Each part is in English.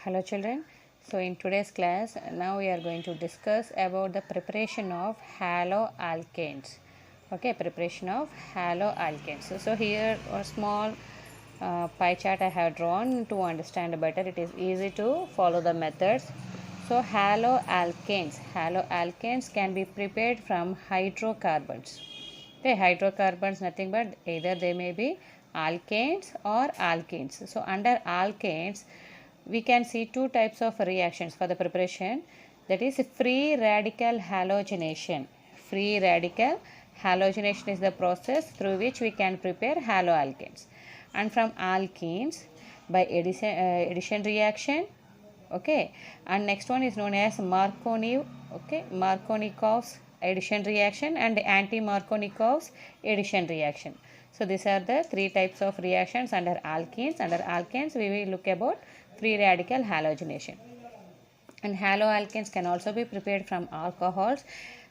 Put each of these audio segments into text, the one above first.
Hello children. So in today's class now we are going to discuss about the preparation of haloalkanes. Okay, preparation of haloalkanes. So here a small pie chart I have drawn to understand better. It is easy to follow the methods. So haloalkanes can be prepared from hydrocarbons. Okay, hydrocarbons nothing but either they may be alkanes or alkenes. So under alkanes we can see two types of reactions for the preparation, that is free radical halogenation. Free radical halogenation is the process through which we can prepare haloalkanes, and from alkenes by addition reaction. Okay, and next one is known as Markovnikov's addition reaction and anti-Markovnikov's addition reaction. So these are the three types of reactions under alkenes. Under alkanes we will look about free radical halogenation. And haloalkanes can also be prepared from alcohols,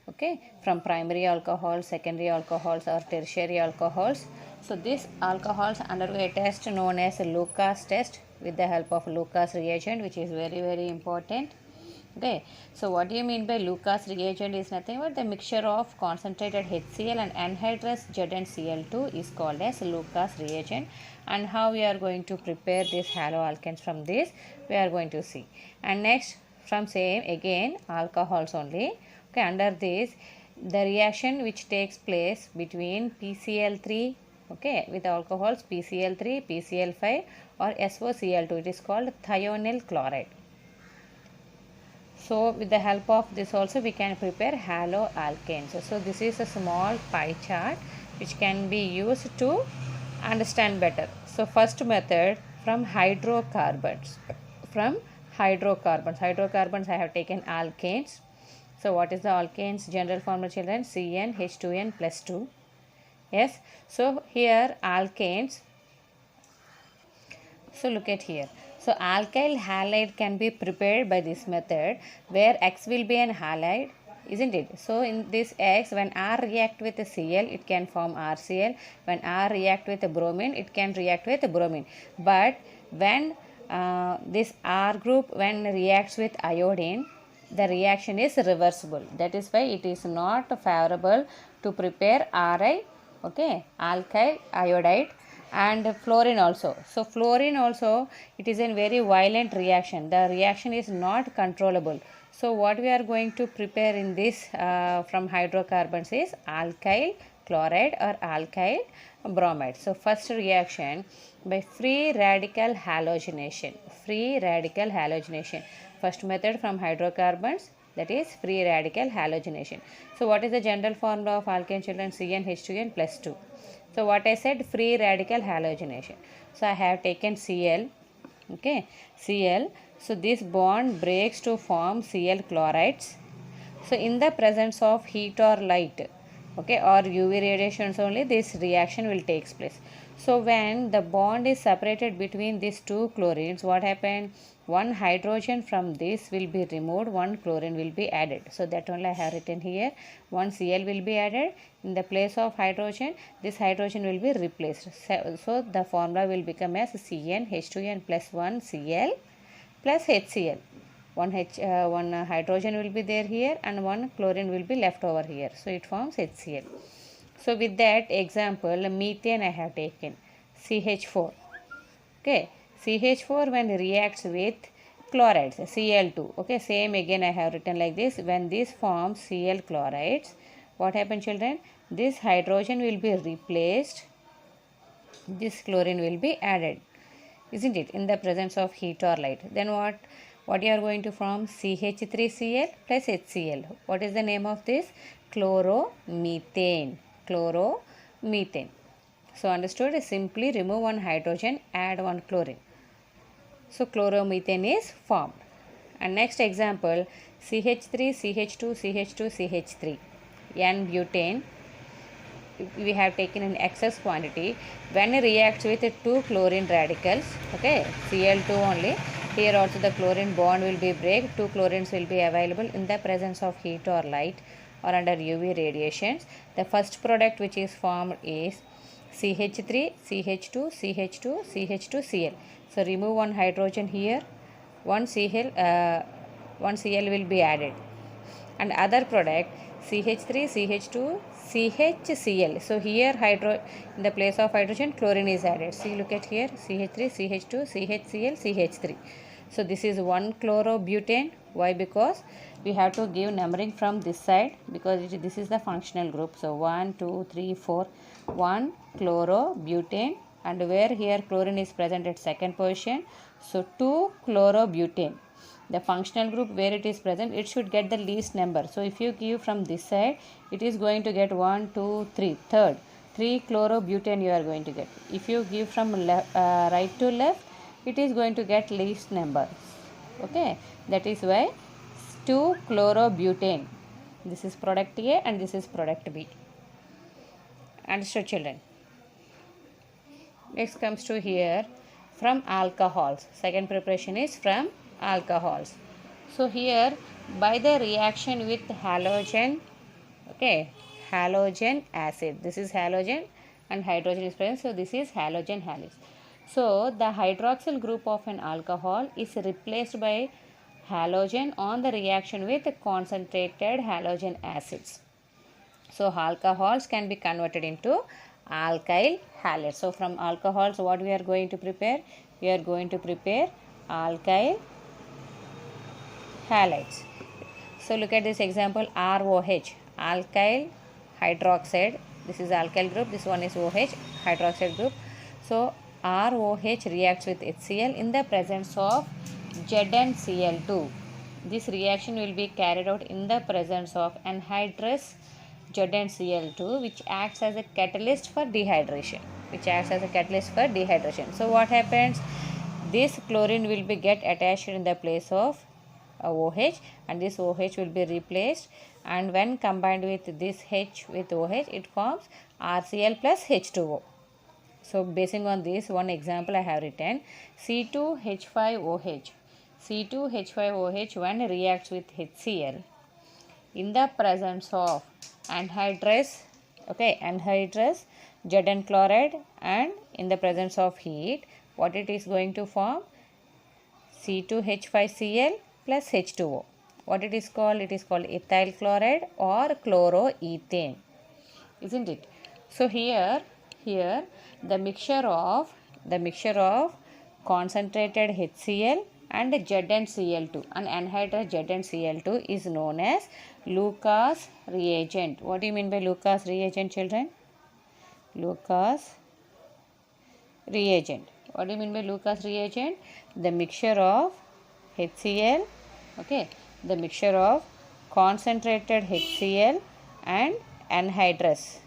okay, from primary alcohols, secondary alcohols or tertiary alcohols. So these alcohols undergo a test known as Lucas test with the help of Lucas reagent, which is very important. Okay, so what do you mean by Lucas reagent is nothing but the mixture of concentrated HCl and anhydrous ZnCl2 is called as Lucas reagent. And how we are going to prepare these haloalkanes from this we are going to see. And next from same again alcohols only. Okay, under this the reaction which takes place between PCl3, okay, with alcohols PCl3, PCl5 or SOCl2, it is called thionyl chloride. So with the help of this also we can prepare haloalkanes. So this is a small pie chart which can be used to understand better. So first method from hydrocarbons. From hydrocarbons I have taken alkanes. So what is the alkanes general formula children? CnH2n plus 2. Yes, so here alkanes. So look at here. So alkyl halide can be prepared by this method where X will be an halide, isn't it? So in this X, when R react with Cl, it can form RCl. When R react with bromine, it can react with bromine. But when this R group when reacts with iodine, the reaction is reversible. That is why it is not favorable to prepare Ri, okay, alkyl iodide. And fluorine also. So fluorine also, it is a very violent reaction. The reaction is not controllable. So what we are going to prepare in this from hydrocarbons is alkyl chloride or alkyl bromide. So first reaction by free radical halogenation. Free radical halogenation. First method from hydrocarbons, that is free radical halogenation. So what is the general formula of alkane children? CnH2n plus 2. So what I said, free radical halogenation. So I have taken Cl, okay, Cl. So this bond breaks to form Cl chlorides. So in the presence of heat or light, okay, or UV radiations only, this reaction will take place. So when the bond is separated between these two chlorines, what happened? One hydrogen from this will be removed, one chlorine will be added. So that only I have written here. One Cl will be added in the place of hydrogen. This hydrogen will be replaced. So the formula will become as CnH2n plus 1 Cl plus HCl. One hydrogen will be there here and one chlorine will be left over here. So it forms HCl. So with that example, methane I have taken, CH4. Okay, CH4 when reacts with chlorides, Cl2. Okay, same again I have written like this. When this forms Cl chlorides, what happens children? This hydrogen will be replaced, this chlorine will be added, isn't it, in the presence of heat or light. Then what you are going to form? CH3Cl plus HCl. What is the name of this? Chloromethane. Chloromethane. So understood? Simply remove one hydrogen, add one chlorine. So chloromethane is formed. And next example, CH3, CH2, CH2, CH3, N-butane. We have taken in excess quantity. When it reacts with two chlorine radicals, okay, Cl2 only, here also the chlorine bond will be break, two chlorines will be available in the presence of heat or light or under UV radiations. The first product which is formed is CH3, CH2, CH2, CH2, Cl. So remove one hydrogen here, one Cl, one Cl will be added, and other product CH3, CH2, CHCl. So here in the place of hydrogen chlorine is added. See, look at here, CH3, CH2, CHCl, CH3. So this is 1 chlorobutane. Why? Because we have to give numbering from this side, because this is the functional group. So 1, 2, 3, 4, 1 chlorobutane, and where here chlorine is present at second position. So 2 chlorobutane. The functional group where it is present, it should get the least number. So if you give from this side, it is going to get 1, 2, 3, third. 3 chlorobutane you are going to get. If you give from right to left, it is going to get least number. Okay, that is why 2 chlorobutane. This is product A and this is product B. Understood, children? Next comes to here, from alcohols. Second preparation is from alcohols. So here, by the reaction with halogen, okay, halogen acid. This is halogen and hydrogen is present. So this is halogen halide. So the hydroxyl group of an alcohol is replaced by halogen on the reaction with concentrated halogen acids. So alcohols can be converted into alkyl halides. So from alcohols, what we are going to prepare? We are going to prepare alkyl halides. So look at this example, ROH, alkyl hydroxide. This is alkyl group, this one is OH, hydroxide group. So ROH reacts with HCl in the presence of ZnCl2. This reaction will be carried out in the presence of anhydrous ZnCl2, which acts as a catalyst for dehydration. So what happens? This chlorine will be get attached in the place of OH, and this OH will be replaced, and when combined with this H with OH, it forms RCl plus H2O. So basing on this one example I have written, C2H5OH. C2H5OH when reacts with HCl in the presence of anhydrous Zn chloride, and in the presence of heat, what it is going to form? C2H5Cl plus H2O. What it is called? It is called ethyl chloride or chloroethane, isn't it? So here the mixture of concentrated HCl and ZnCl2 and anhydrous ZnCl2 is known as Lucas reagent. What do you mean by Lucas reagent, children? Lucas reagent. What do you mean by Lucas reagent? The mixture of HCl, okay, the mixture of concentrated HCl and anhydrous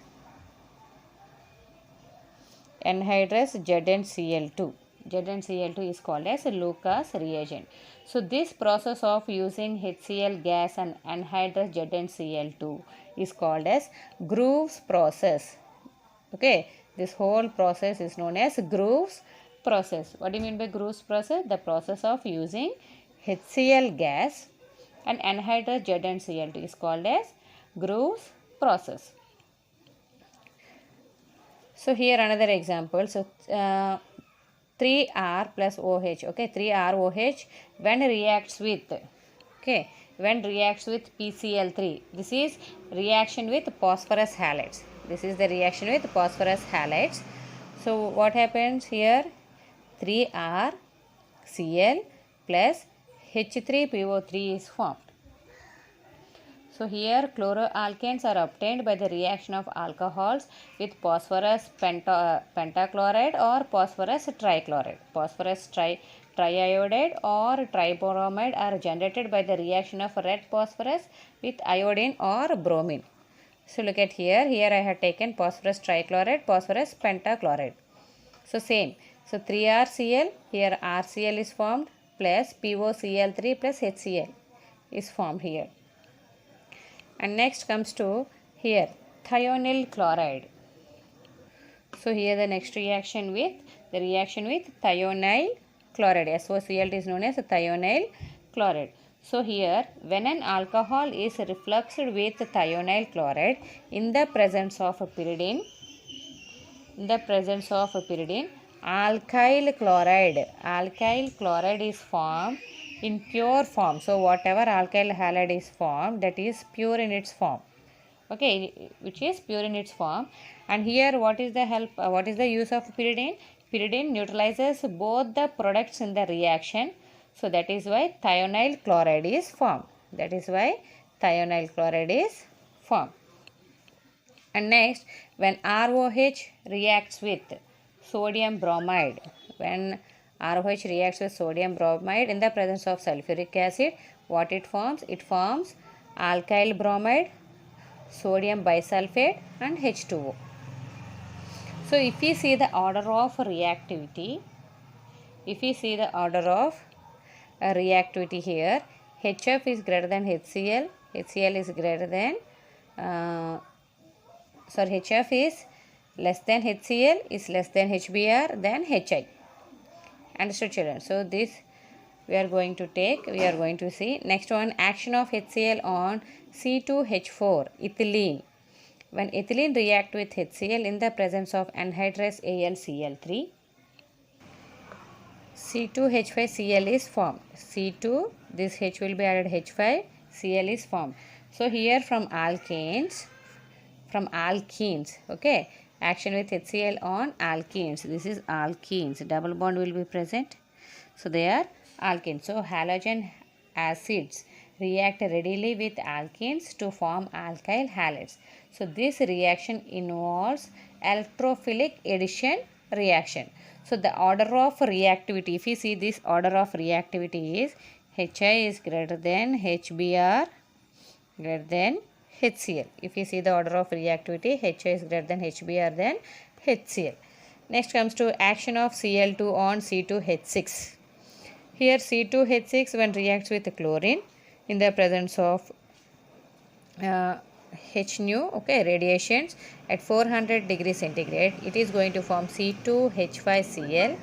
ZnCl2. ZnCl2 is called as Lucas reagent. So this process of using HCl gas and anhydrous ZnCl2 is called as Groves process. Okay, this whole process is known as Groves process. What do you mean by Groves process? The process of using HCl gas and anhydrous ZnCl2 is called as Groves process. So here another example. So 3R plus OH, okay, 3ROH when reacts with PCl3. This is reaction with phosphorus halides. So what happens here? 3RCl plus H3PO3 is formed. So here chloroalkanes are obtained by the reaction of alcohols with phosphorus pentachloride or phosphorus trichloride. Phosphorus triiodide or tribromide are generated by the reaction of red phosphorus with iodine or bromine. So look at here I have taken phosphorus trichloride, phosphorus pentachloride. So same. So 3RCl, here RCl is formed plus POCl3 plus HCl is formed here. And next comes to here thionyl chloride. So here the next reaction with thionyl chloride. SOCl is known as thionyl chloride. So here when an alcohol is refluxed with thionyl chloride in the presence of pyridine, alkyl chloride is formed in pure form. So whatever alkyl halide is formed, that is pure in its form. Okay, which is pure in its form. And here what is the what is the use of pyridine? Pyridine neutralizes both the products in the reaction. So that is why thionyl chloride is formed. That is why thionyl chloride is formed. And next, when ROH reacts with sodium bromide, when ROH reacts with sodium bromide in the presence of sulfuric acid, what it forms? It forms alkyl bromide, sodium bisulfate and H2O. So if we see the order of reactivity, here, HF is greater than HCl, HCl is greater than HF is less than HCl, is less than HBr, then HI. Understood, children? So this we are going to see. Next one, action of HCl on C2H4 ethylene. When ethylene react with HCl in the presence of anhydrous AlCl3, C2H5Cl is formed. C2, this H will be added H5, Cl is formed. So here from alkenes, okay, action with HCl on alkenes. This is alkenes. Double bond will be present. So they are alkenes. So halogen acids react readily with alkenes to form alkyl halides. So this reaction involves electrophilic addition reaction. So the order of reactivity, if you see this order of reactivity is HI is greater than HBr greater than HCl. If you see the order of reactivity, HI is greater than HBr than HCl. Next comes to action of Cl2 on C2H6. Here C2H6 when reacts with chlorine in the presence of H nu, okay, radiations at 400 degrees centigrade, it is going to form C2H5Cl,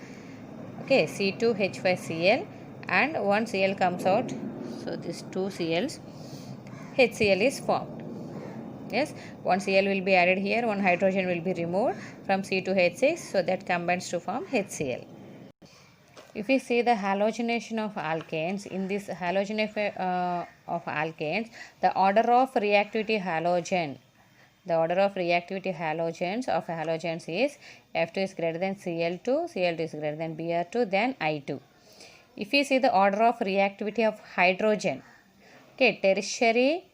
okay, C2H5Cl, and one Cl comes out. So these two Cls, HCl is formed. Yes, one Cl will be added here, one hydrogen will be removed from C2H6, so that combines to form HCl. If we see the halogenation of alkanes, in this halogenation of alkanes, the order of reactivity halogens of halogens is F2 is greater than Cl2, Cl2 is greater than Br2, then I2. If we see the order of reactivity of hydrogen, okay, tertiary,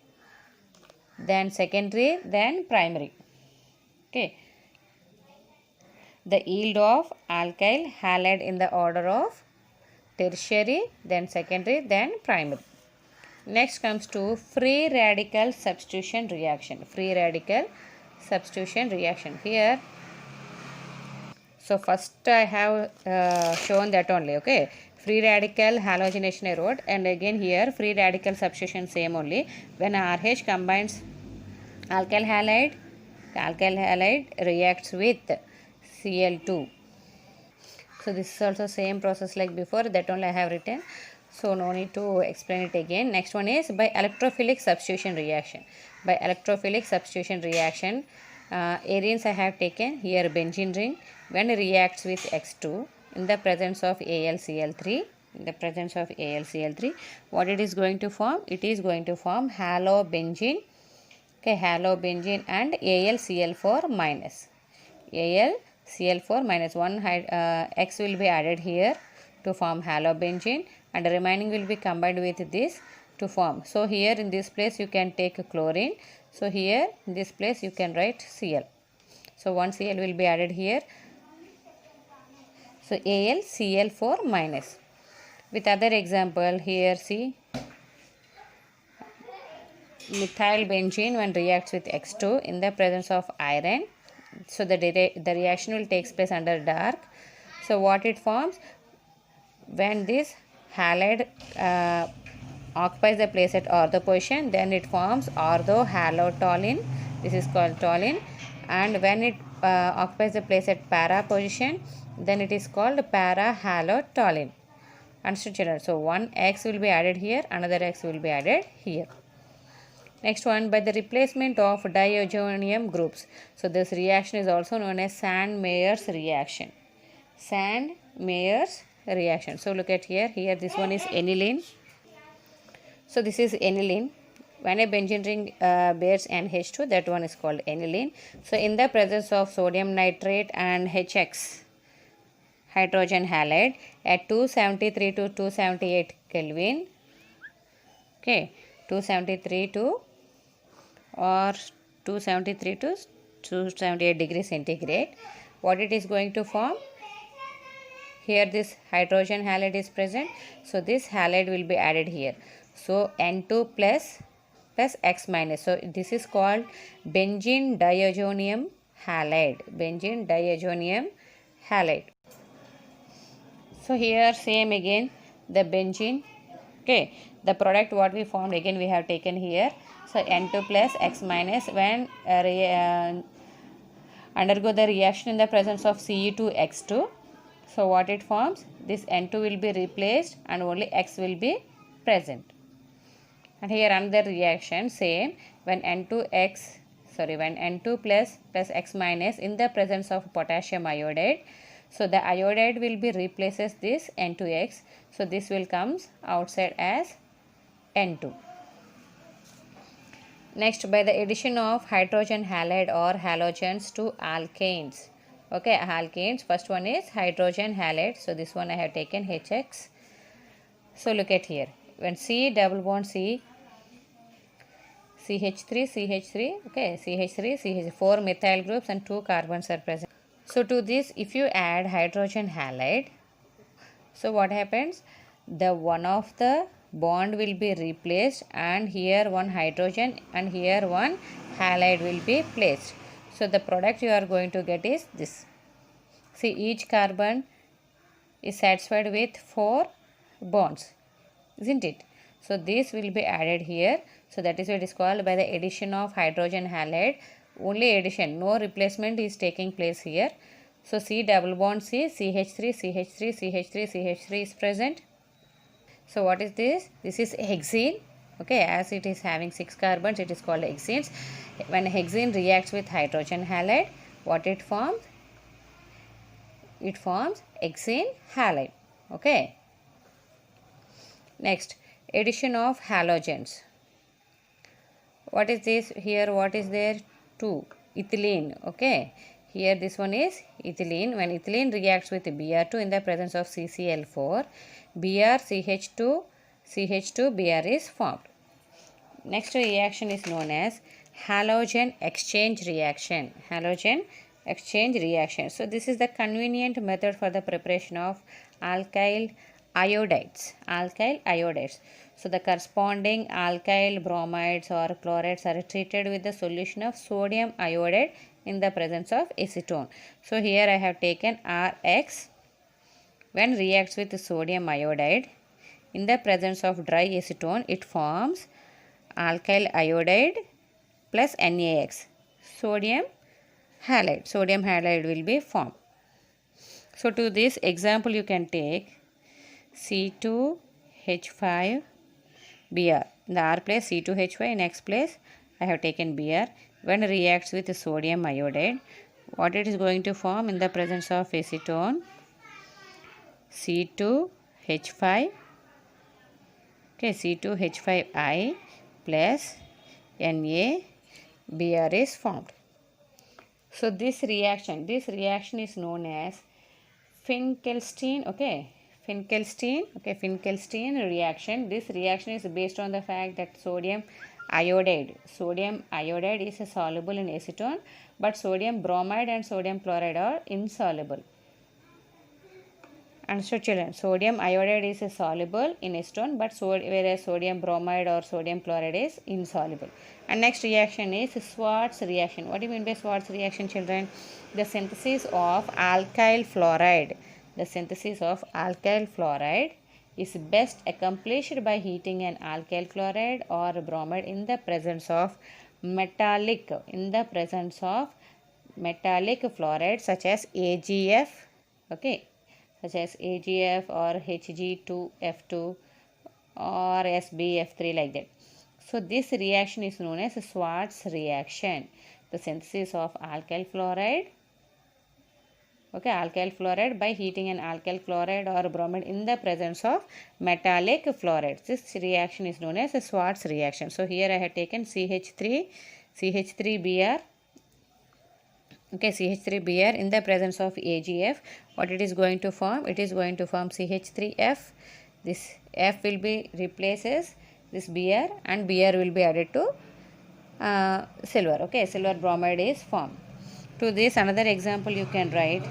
then secondary, then primary, okay, the yield of alkyl halide in the order of tertiary, then secondary, then primary. Next comes to free radical substitution reaction. Here, so first I have shown that only, okay. Free radical halogenation I wrote, and again here free radical substitution same only. When RH combines alkyl halide, the alkyl halide reacts with Cl2. So this is also same process like before, that only I have written. So no need to explain it again. Next one is by electrophilic substitution reaction. By electrophilic substitution reaction, arenes I have taken here benzene ring. When it reacts with X2 in the presence of AlCl3, what it is going to form? It is going to form halobenzene, okay, halobenzene and AlCl4 minus. AlCl4 minus 1 X will be added here to form halobenzene, and the remaining will be combined with this to form. So here in this place you can take chlorine. So here in this place you can write Cl. So one Cl will be added here. So AlCl4 minus. With other example, here see methyl benzene when reacts with X2 in the presence of iron. So the reaction will take place under dark. So what it forms? When this halide occupies the place at ortho position, then it forms orthohalotoluene. This is called toluene. And when it occupies the place at para position, then it is called parahalotoluene. Understood, children? So one X will be added here, another X will be added here. Next one, by the replacement of diazonium groups. So this reaction is also known as Sand-Meyers reaction. Sand-Meyers reaction. So look at here. Here this one is aniline. So this is aniline. When a benzene ring bears NH2, that one is called aniline. So in the presence of sodium nitrate and HX, hydrogen halide, at 273 to 278 Kelvin, okay, 273 to or 273 to 278 degrees centigrade, what it is going to form? Here this hydrogen halide is present, so this halide will be added here. So N2 plus X minus. So this is called benzene diazonium halide. Benzene diazonium halide. So here same again the benzene. Okay, the product what we formed again we have taken here. So N2 plus X minus when undergo the reaction in the presence of Ce2X2. So what it forms? This N2 will be replaced and only X will be present. And here another reaction same when when N2 plus X minus in the presence of potassium iodide. So the iodide will be replaces this N2X. So this will comes outside as N2. Next, by the addition of hydrogen halide or halogens to alkanes. Okay, alkanes, first one is hydrogen halide. So this one I have taken HX. So look at here. When C double bond C, CH3, okay, CH3, 4 methyl groups and 2 carbons are present. So to this, if you add hydrogen halide, so what happens? The one of the bond will be replaced and here one hydrogen and here one halide will be placed. So the product you are going to get is this. See, each carbon is satisfied with 4 bonds, isn't it? So this will be added here. So that is what is called by the addition of hydrogen halide. Only addition, no replacement is taking place here. So C double bond C, CH3 is present. So what is this? This is hexene. Okay, as it is having 6 carbons, it is called hexenes. When hexene reacts with hydrogen halide, what it forms? It forms hexene halide. Okay. Next, addition of halogens. What is this? Here what is there? 2. Ethylene. Okay. Here this one is ethylene. When ethylene reacts with Br2 in the presence of CCl4, CH2 Br is formed. Next reaction is known as halogen exchange reaction. Halogen exchange reaction. So this is the convenient method for the preparation of alkyl iodides. Alkyl iodides. So the corresponding alkyl bromides or chlorides are treated with the solution of sodium iodide in the presence of acetone. So here I have taken Rx. When reacts with sodium iodide in the presence of dry acetone, it forms alkyl iodide plus NaX. Sodium halide. Sodium halide will be formed. So to this example you can take C2H5 Br. In the R place C2H5, in X place I have taken Br. When reacts with sodium iodide, what it is going to form in the presence of acetone? C2H5, okay, C2H5I plus NaBr is formed. So this reaction is known as Finkelstein, okay, Finkelstein reaction. This reaction is based on the fact that sodium iodide is soluble in acetone, but sodium bromide and sodium chloride are insoluble. Understood, children? Sodium iodide is soluble in acetone, but whereas sodium bromide or sodium chloride is insoluble. And next reaction is Schwarz reaction. What do you mean by Schwarz reaction, children? The synthesis of alkyl fluoride. The synthesis of alkyl fluoride is best accomplished by heating an alkyl chloride or bromide in the presence of metallic fluoride such as AgF, okay, such as AgF or Hg2F2 or SbF3 like that. So this reaction is known as Schwarz reaction. The synthesis of alkyl fluoride Okay, alkyl fluoride by heating an alkyl chloride or bromide in the presence of metallic fluorides. This reaction is known as a Schwarz reaction. So here I have taken CH3Br. Okay, CH3Br in the presence of AgF. What it is going to form? It is going to form CH3F. This F will be replaces this Br, and Br will be added to silver. Okay, silver bromide is formed. To this, another example you can write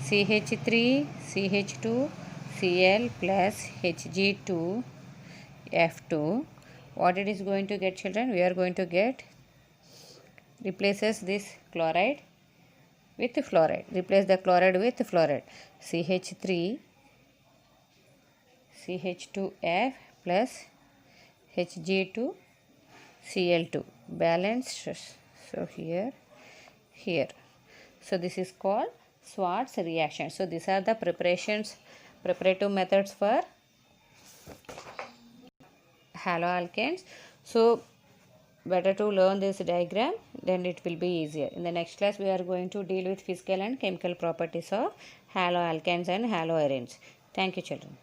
CH3 CH2 Cl plus Hg2 F2. What it is going to get, children? We are going to get, replaces this chloride with fluoride. Replace the chloride with fluoride. CH3 CH2F plus Hg2 Cl2 balanced. So here. So this is called Schwarz reaction. So these are the preparative methods for haloalkanes. So better to learn this diagram, then it will be easier. In the next class we are going to deal with physical and chemical properties of haloalkanes and haloarenes. Thank you, children.